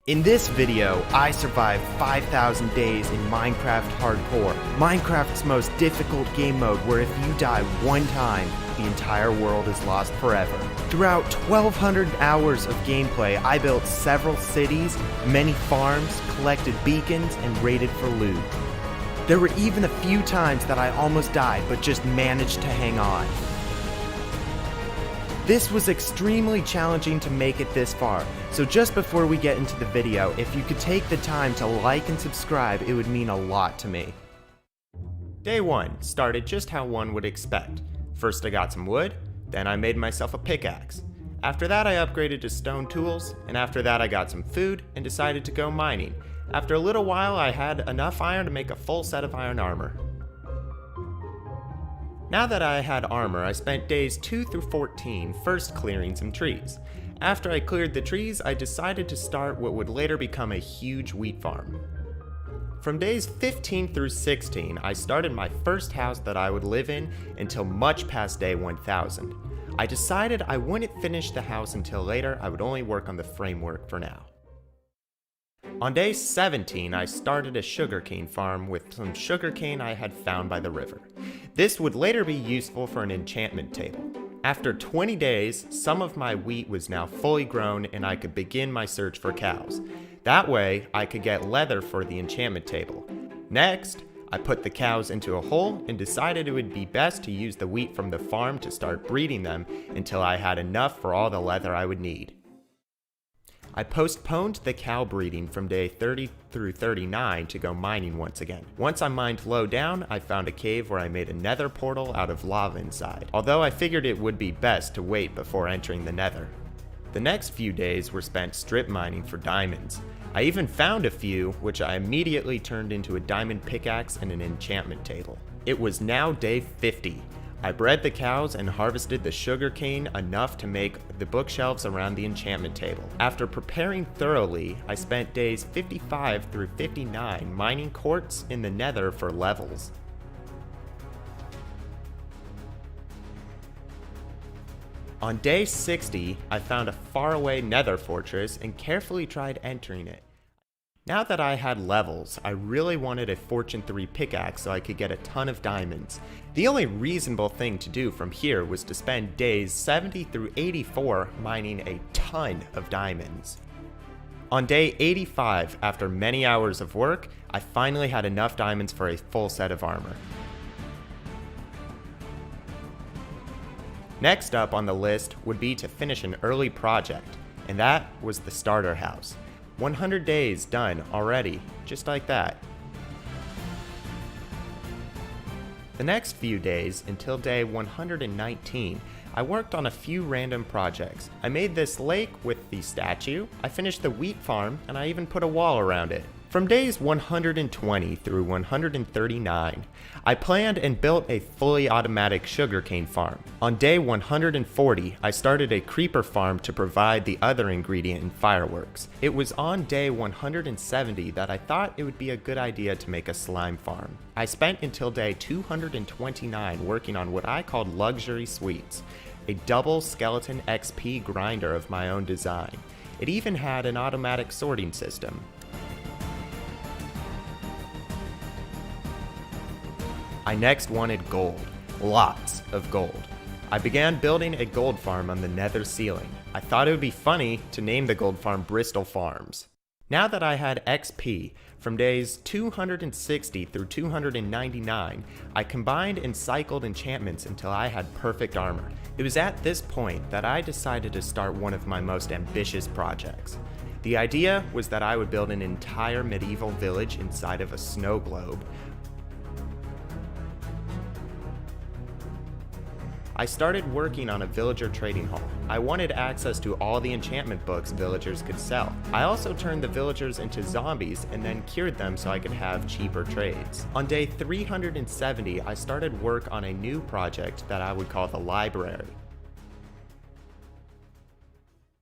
In this video, I survived 5,000 days in Minecraft Hardcore, Minecraft's most difficult game mode where if you die one time, the entire world is lost forever. Throughout 1,200 hours of gameplay, I built several cities, many farms, collected beacons, and raided for loot. There were even a few times that I almost died, but just managed to hang on. This was extremely challenging to make it this far, so just before we get into the video, if you could take the time to like and subscribe, it would mean a lot to me. Day 1 started just how one would expect. First I got some wood, then I made myself a pickaxe. After that I upgraded to stone tools, and after that I got some food and decided to go mining. After a little while I had enough iron to make a full set of iron armor. Now that I had armor, I spent days 2 through 14 first clearing some trees. After I cleared the trees, I decided to start what would later become a huge wheat farm. From days 15 through 16, I started my first house that I would live in until much past day 1000. I decided I wouldn't finish the house until later, I would only work on the framework for now. On day 17, I started a sugarcane farm with some sugarcane I had found by the river. This would later be useful for an enchantment table. After 20 days, some of my wheat was now fully grown and I could begin my search for cows. That way, I could get leather for the enchantment table. Next, I put the cows into a hole and decided it would be best to use the wheat from the farm to start breeding them until I had enough for all the leather I would need. I postponed the cow breeding from day 30 through 39 to go mining once again. Once I mined low down, I found a cave where I made a nether portal out of lava inside, although I figured it would be best to wait before entering the nether. The next few days were spent strip mining for diamonds. I even found a few, which I immediately turned into a diamond pickaxe and an enchantment table. It was now day 50. I bred the cows and harvested the sugar cane enough to make the bookshelves around the enchantment table. After preparing thoroughly, I spent days 55 through 59 mining quartz in the nether for levels. On day 60, I found a faraway nether fortress and carefully tried entering it. Now that I had levels, I really wanted a Fortune 3 pickaxe so I could get a ton of diamonds. The only reasonable thing to do from here was to spend days 70 through 84 mining a ton of diamonds. On day 85, after many hours of work, I finally had enough diamonds for a full set of armor. Next up on the list would be to finish an early project, and that was the starter house. 100 days done already, just like that. The next few days, until day 119, I worked on a few random projects. I made this lake with the statue, I finished the wheat farm, and I even put a wall around it. From days 120 through 139, I planned and built a fully automatic sugarcane farm. On day 140, I started a creeper farm to provide the other ingredient in fireworks. It was on day 170 that I thought it would be a good idea to make a slime farm. I spent until day 229 working on what I called luxury sweets, a double skeleton XP grinder of my own design. It even had an automatic sorting system. I next wanted gold, lots of gold. I began building a gold farm on the nether ceiling. I thought it would be funny to name the gold farm Bristol Farms. Now that I had XP, from days 260 through 299, I combined and cycled enchantments until I had perfect armor. It was at this point that I decided to start one of my most ambitious projects. The idea was that I would build an entire medieval village inside of a snow globe. I started working on a villager trading hall. I wanted access to all the enchantment books villagers could sell. I also turned the villagers into zombies and then cured them so I could have cheaper trades. On day 370, I started work on a new project that I would call the library.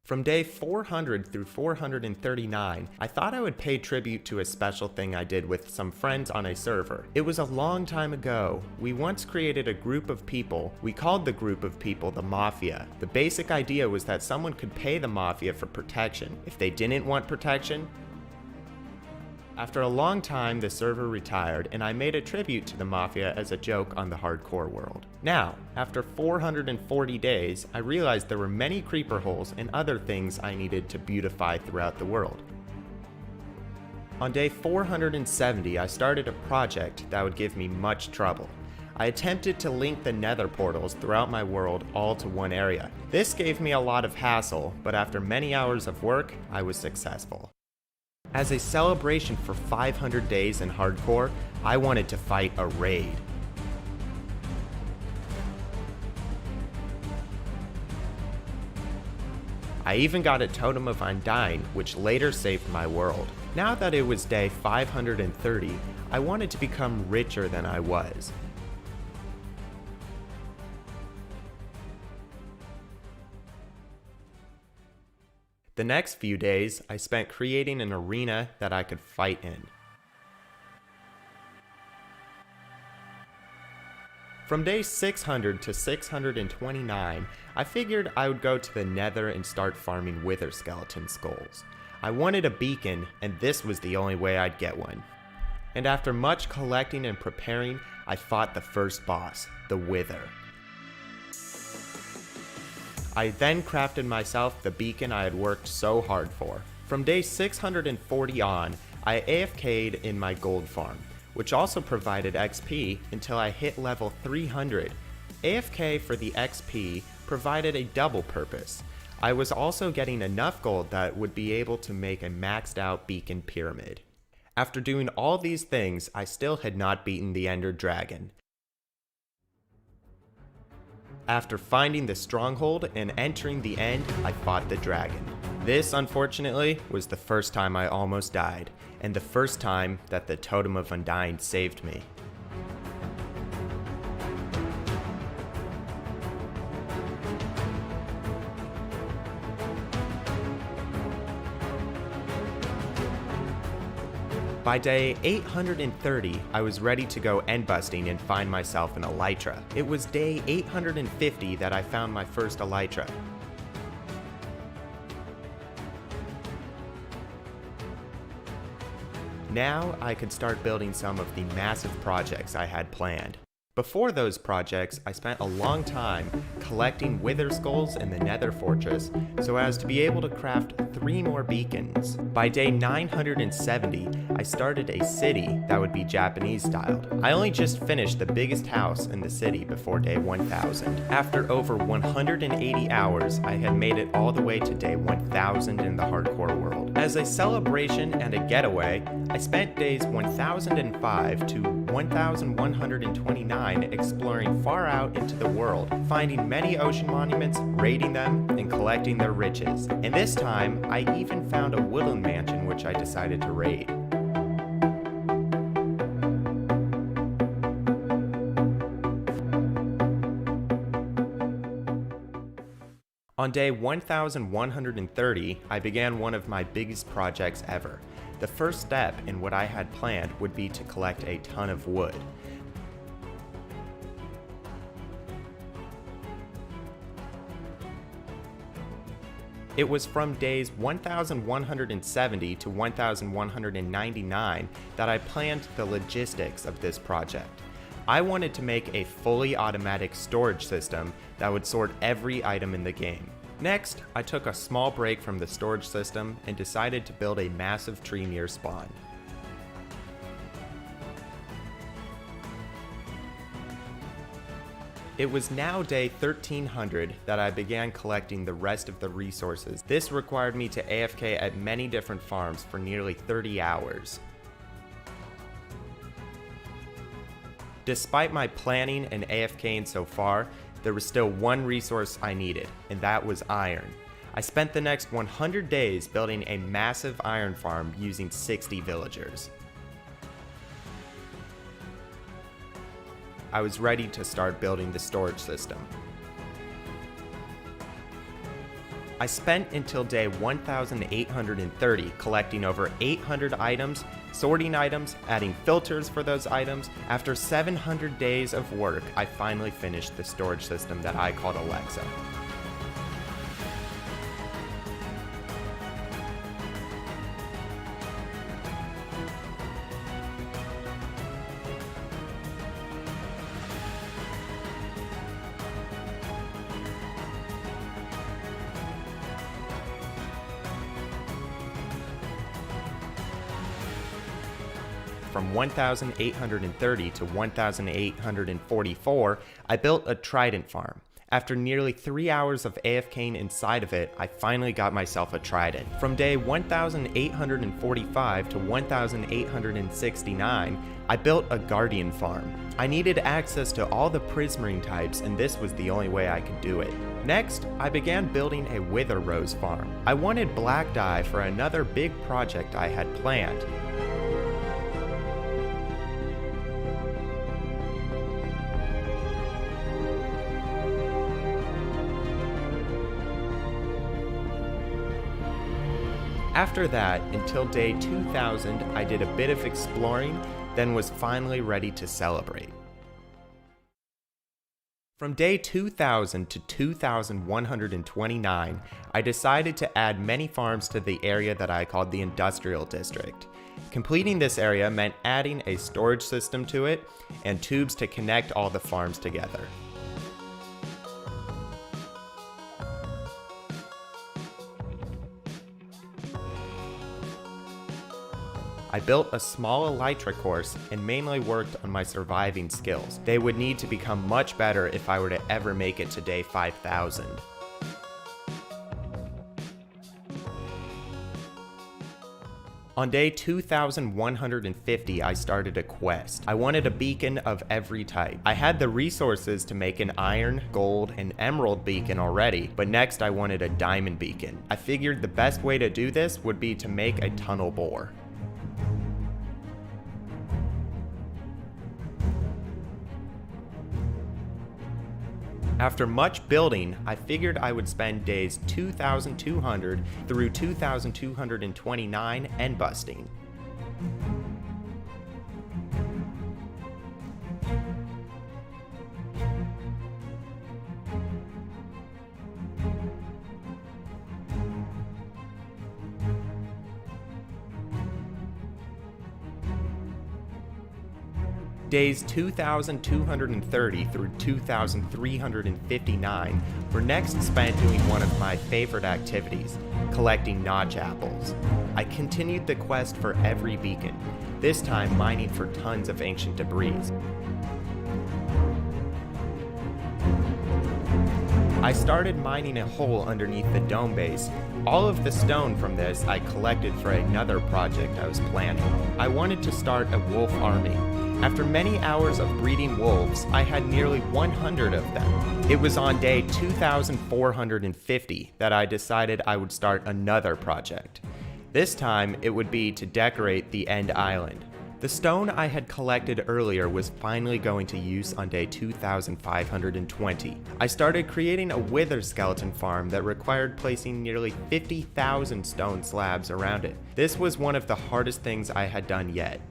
From day 400 through 439, I thought I would pay tribute to a special thing I did with some friends on a server. It was a long time ago. We once created a group of people. We called the group of people the Mafia. The basic idea was that someone could pay the Mafia for protection. If they didn't want protection, after a long time, the server retired, and I made a tribute to the Mafia as a joke on the hardcore world. Now, after 440 days, I realized there were many creeper holes and other things I needed to beautify throughout the world. On day 470, I started a project that would give me much trouble. I attempted to link the nether portals throughout my world all to one area. This gave me a lot of hassle, but after many hours of work, I was successful. As a celebration for 500 days in hardcore, I wanted to fight a raid. I even got a Totem of aNyThInG, which later saved my world. Now that it was day 530, I wanted to become richer than I was. The next few days, I spent creating an arena that I could fight in. From day 600 to 629, I figured I would go to the nether and start farming wither skeleton skulls. I wanted a beacon, and this was the only way I'd get one. And after much collecting and preparing, I fought the first boss, the Wither. I then crafted myself the beacon I had worked so hard for. From day 640 on, I AFK'd in my gold farm, which also provided XP until I hit level 300. AFK for the XP provided a double purpose. I was also getting enough gold that would be able to make a maxed out beacon pyramid. After doing all these things, I still had not beaten the Ender Dragon. After finding the stronghold and entering the end, I fought the dragon. This, unfortunately, was the first time I almost died, and the first time that the Totem of aNyThInG saved me. By day 830, I was ready to go end busting and find myself an elytra. It was day 850 that I found my first elytra. Now I could start building some of the massive projects I had planned. Before those projects, I spent a long time collecting wither skulls in the nether fortress so as to be able to craft 3 more beacons. By day 970, I started a city that would be Japanese styled. I only just finished the biggest house in the city before day 1000. After over 180 hours, I had made it all the way to day 1000 in the hardcore world. As a celebration and a getaway, I spent days 1005 to 1129 exploring far out into the world, finding many ocean monuments, raiding them, and collecting their riches. And this time, I even found a woodland mansion which I decided to raid. On day 1130, I began one of my biggest projects ever. The first step in what I had planned would be to collect a ton of wood. It was from days 1170 to 1199 that I planned the logistics of this project. I wanted to make a fully automatic storage system that would sort every item in the game. Next, I took a small break from the storage system and decided to build a massive tree near spawn. It was now day 1300 that I began collecting the rest of the resources. This required me to AFK at many different farms for nearly 30 hours. Despite my planning and AFKing so far, there was still one resource I needed, and that was iron. I spent the next 100 days building a massive iron farm using 60 villagers. I was ready to start building the storage system. I spent until day 1830 collecting over 800 items, sorting items, adding filters for those items. After 700 days of work, I finally finished the storage system that I called Alexa. From 1830 to 1844, I built a trident farm. After nearly 3 hours of AFKing inside of it, I finally got myself a trident. From day 1845 to 1869, I built a guardian farm. I needed access to all the prismarine types, and this was the only way I could do it. Next, I began building a wither rose farm. I wanted black dye for another big project I had planned. After that, until day 2000, I did a bit of exploring, then was finally ready to celebrate. From day 2000 to 2129, I decided to add many farms to the area that I called the Industrial District. Completing this area meant adding a storage system to it and tubes to connect all the farms together. I built a small elytra course and mainly worked on my surviving skills. They would need to become much better if I were to ever make it to day 5000. On day 2150, I started a quest. I wanted a beacon of every type. I had the resources to make an iron, gold, and emerald beacon already, but next I wanted a diamond beacon. I figured the best way to do this would be to make a tunnel bore. After much building, I figured I would spend days 2200 through 2229 end busting. Days 2230 through 2359 were next spent doing one of my favorite activities, collecting notch apples. I continued the quest for every beacon, this time mining for tons of ancient debris. I started mining a hole underneath the dome base. All of the stone from this I collected for another project I was planning. I wanted to start a wolf army. After many hours of breeding wolves, I had nearly 100 of them. It was on day 2450 that I decided I would start another project. This time, it would be to decorate the end island. The stone I had collected earlier was finally going to use on day 2520. I started creating a wither skeleton farm that required placing nearly 50,000 stone slabs around it. This was one of the hardest things I had done yet.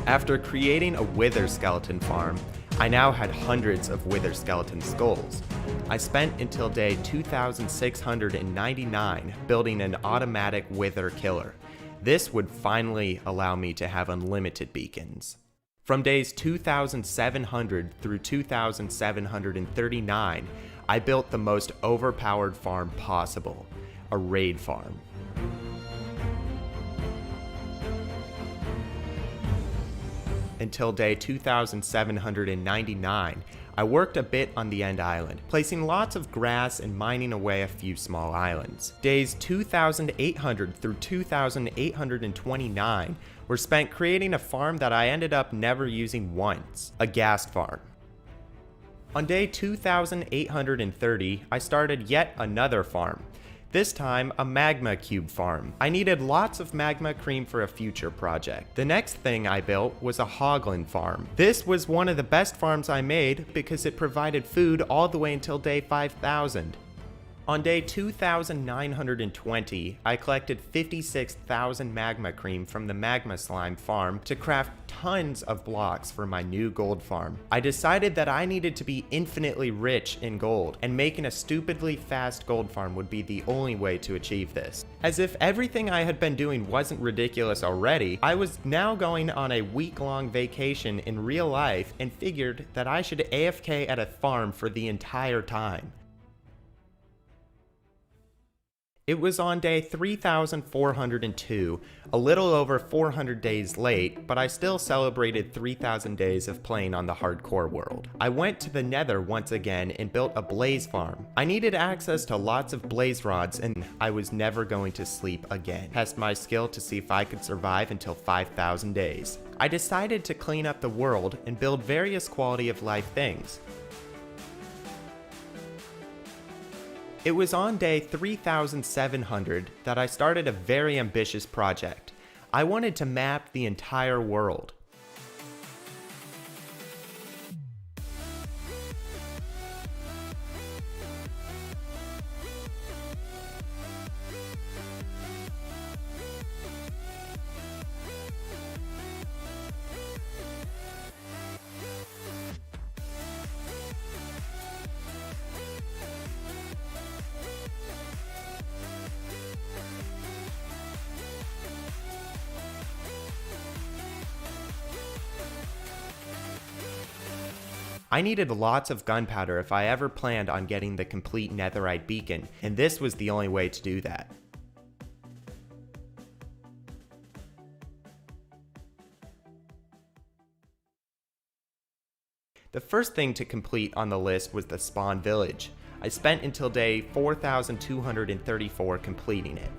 After creating a wither skeleton farm, I now had hundreds of wither skeleton skulls. I spent until day 2699 building an automatic wither killer. This would finally allow me to have unlimited beacons. From days 2700 through 2739, I built the most overpowered farm possible, a raid farm. Until day 2799, I worked a bit on the end island, placing lots of grass and mining away a few small islands. Days 2800 through 2829 were spent creating a farm that I ended up never using once, a ghast farm. On day 2830, I started yet another farm. This time, a magma cube farm. I needed lots of magma cream for a future project. The next thing I built was a hoglin farm. This was one of the best farms I made because it provided food all the way until day 5,000. On day 2,920, I collected 56,000 magma cream from the magma slime farm to craft tons of blocks for my new gold farm. I decided that I needed to be infinitely rich in gold, and making a stupidly fast gold farm would be the only way to achieve this. As if everything I had been doing wasn't ridiculous already, I was now going on a week-long vacation in real life and figured that I should AFK at a farm for the entire time. It was on day 3,402, a little over 400 days late, but I still celebrated 3,000 days of playing on the hardcore world. I went to the Nether once again and built a blaze farm. I needed access to lots of blaze rods, and I was never going to sleep again. Test my skill to see if I could survive until 5,000 days. I decided to clean up the world and build various quality of life things. It was on day 3,700 that I started a very ambitious project. I wanted to map the entire world. I needed lots of gunpowder if I ever planned on getting the complete netherite beacon, and this was the only way to do that. The first thing to complete on the list was the spawn village. I spent until day 4,234 completing it.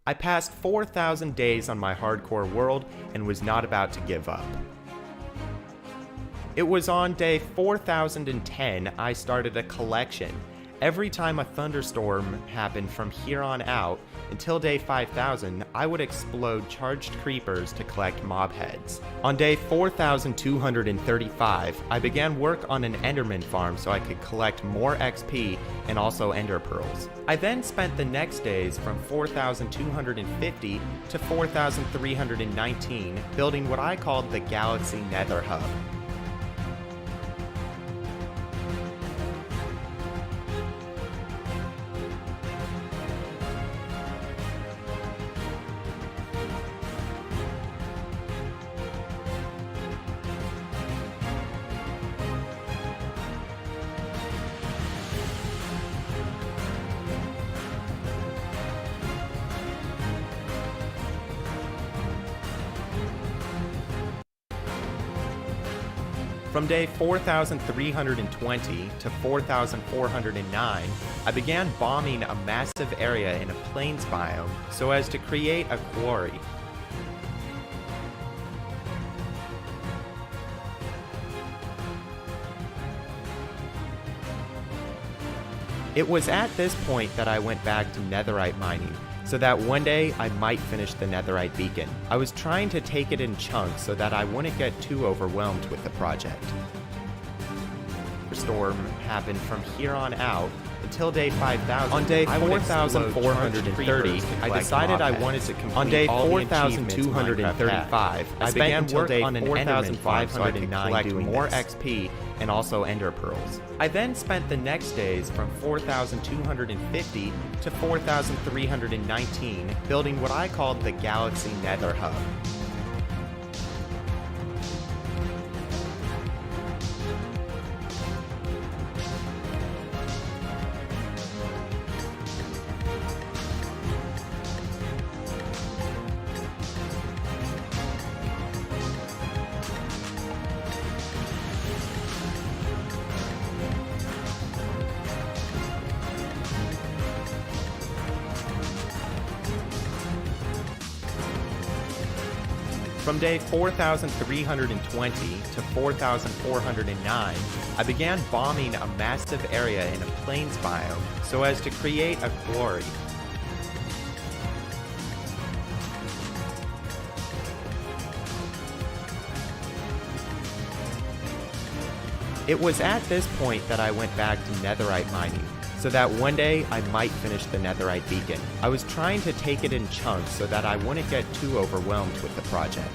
I passed 4,000 days on my hardcore world and was not about to give up. It was on day 4,010 I started a collection. Every time a thunderstorm happened from here on out, until day 5,000, I would explode charged creepers to collect mob heads. On day 4,235, I began work on an enderman farm so I could collect more XP and also ender pearls. I then spent the next days from 4,250 to 4,319 building what I called the Galaxy Nether Hub. From day 4,320 to 4,409, I began bombing a massive area in a plains biome so as to create a quarry. It was at this point that I went back to netherite mining, so that one day I might finish the netherite beacon. I was trying to take it in chunks so that I wouldn't get too overwhelmed with the project. The storm happened from here on out until day 5,000. On day 4,430, I decided I wanted to complete on day 4,235, I began work on an Enderman farm so I could collect more XP and also Ender Pearls. I then spent the next days from 4,250 to 4,319 building what I called the Galaxy Nether Hub. From day 4,320 to 4,409, I began bombing a massive area in a plains biome so as to create a quarry. It was at this point that I went back to netherite mining, so that one day I might finish the netherite beacon. I was trying to take it in chunks so that I wouldn't get too overwhelmed with the project.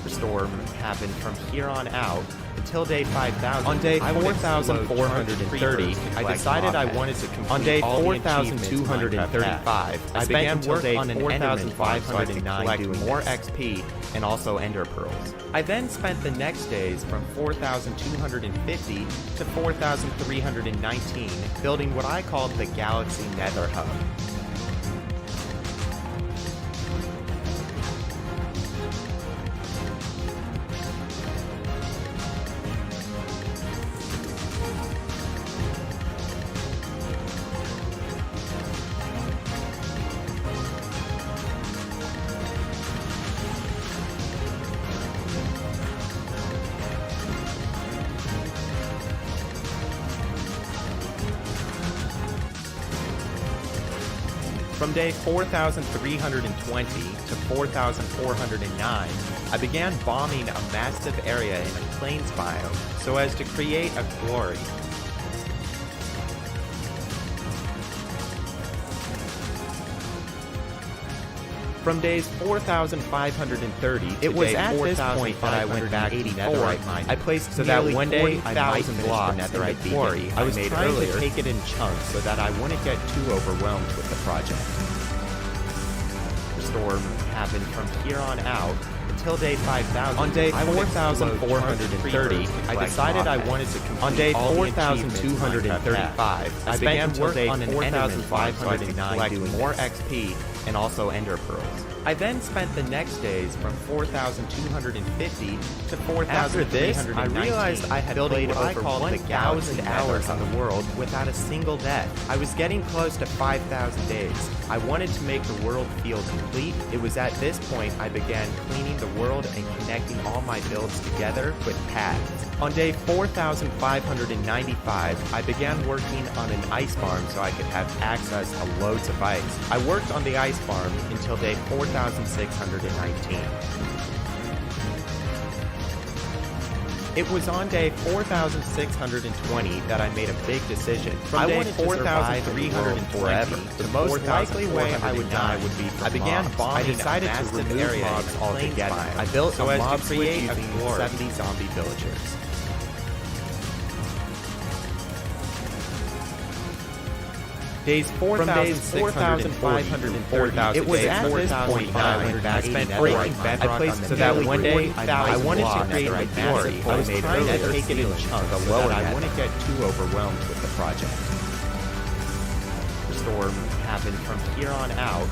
The storm happened from here on out until day 5,000. On day 4,430, I decided I wanted to complete on day 4,235, I began work on an Enderman farm so I could collect more XP and also Ender Pearls. I then spent the next days from 4,250 to 4,319 building what I called the Galaxy Nether Hub. From day 4,320 to 4,409, I began bombing a massive area in a plains biome so as to create a quarry. From days 4,530 it was at this point that I went back to netherite mining. I placed so that one day I might finish the netherite quarry. I was trying to take it in chunks so that I wouldn't get too overwhelmed with the project. The storm happened from here on out until day 5,000. On day 4,430, I decided I wanted to complete on day 4,235, I began work on an Enderman farm so I could collect more XP and also Ender Pearls. I then spent the next days from 4,250 to 4,319. After this, I realized I had played over 1,000 hours on the world without a single death. I was getting close to 5,000 days. I wanted to make the world feel complete. It was at this point I began cleaning the world and connecting all my builds together with paths. On day 4,595, I began working on an ice farm so I could have access to loads of ice. I worked on the ice farm until day 4,619. It was on day 4,620 that I made a big decision. From day 4,320, the most likely way I would die would be from mobs. I decided to remove mobs altogether. I built so as to create 70 zombie villagers. Days 4,530. It was at this point that I went back to breaking bedrock so that one day I wanted to create a quarry. I was trying to take it in chunks so that I wouldn't get too overwhelmed with the project. The storm happened from here on out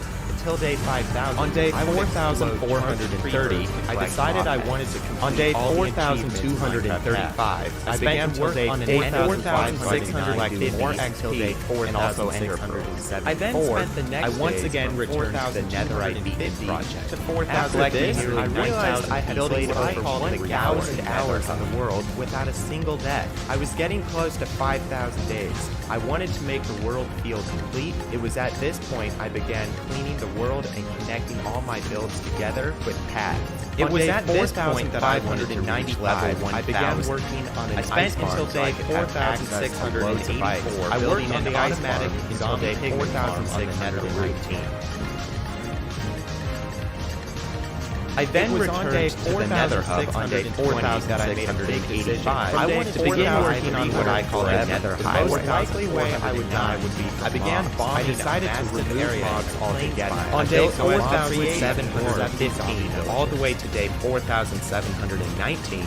until day 5,000. On day 4,430, I decided I wanted to complete on day 4,235, I began work on an 4,650 more XP and also Ender Pearls. I then spent the next I once again returned to the netherite beacon project. After this, I realized I had played over 1,000 hours on the world without a single death. I was getting close to 5,000 days. I wanted to make the world feel complete. It was at this point I began cleaning the world and connecting all my builds together with paths. It was at this point that I wanted to reach level 1,000. I began working on an ice farm until day 4,684. I worked on the automatic until day 4,619. I then returned to the Nether Hub on day 4,685. I wanted to begin working on what I call the Nether Hive. The most likely way I would die would be I began bombing. I decided to remove mobs altogether. On day 4,715, all the way to day 4,719,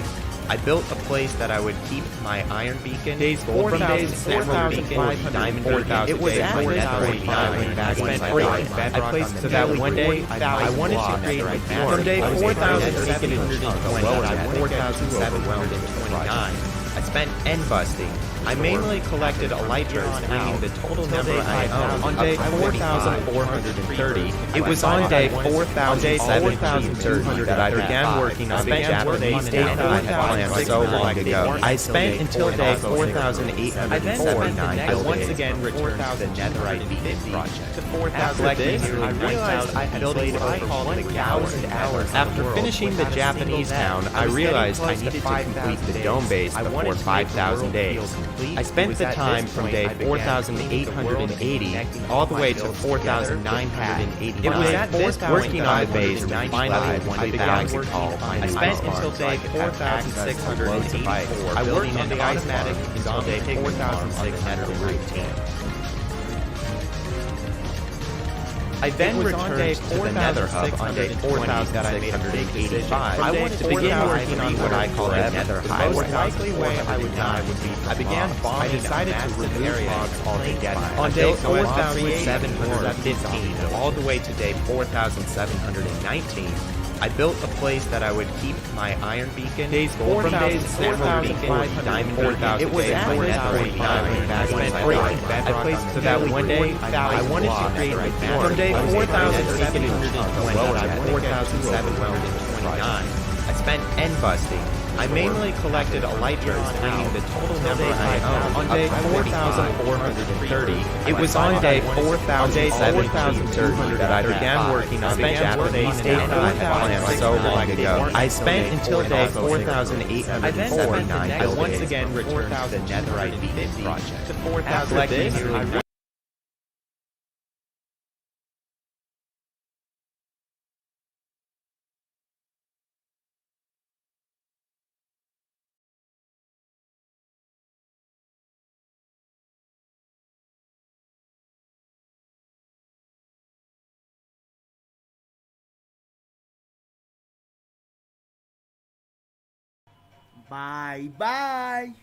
I built a place that I would keep my iron beacon. Days 4,500 diamond beacon. It was at 4,049 I spent bedrock. I placed so that one day I wanted to create a from day 4,720 to 4,729. I spent end busting. I mainly collected elytras, bringing the total number I owned on day 4,430. It was on day 4,730 that I began working on the Japanese state that I had planned so long ago. I spent until day 4,849. I once again returned to the Netherite Beacon project. After this, I realized I had played over 1,000 hours. After finishing the Japanese town, I realized I needed to complete the dome base before 5,000 days. I spent the time from day 4,880 all the way to 4,989. It was at this point working on the base that finally I began to call my I spent until day 4,684. I worked on the automatic until day 4,619. I then returned to the Nether Hub on day 4,685. I wanted to begin working on what I call the Nether Hive. The most likely way I would die would be I began bombing. I decided to remove mobs altogether. On day 4,715, all the way to day 4,719, I built a place that I would keep my iron beacon. Days 4,500 diamond beacon. It was at 4,049 I spent I placed so that one day I wanted to create a from day 4,720 to 4,729. I spent end busting. I mainly collected elytras, bringing the total number I owned on day 4,430. It was on day 4,730 that I began working on the Japanese state that I had planned so long ago. I spent until day 4,849. I once again returned to the Netherite Beacon project. After this, I Bye bye.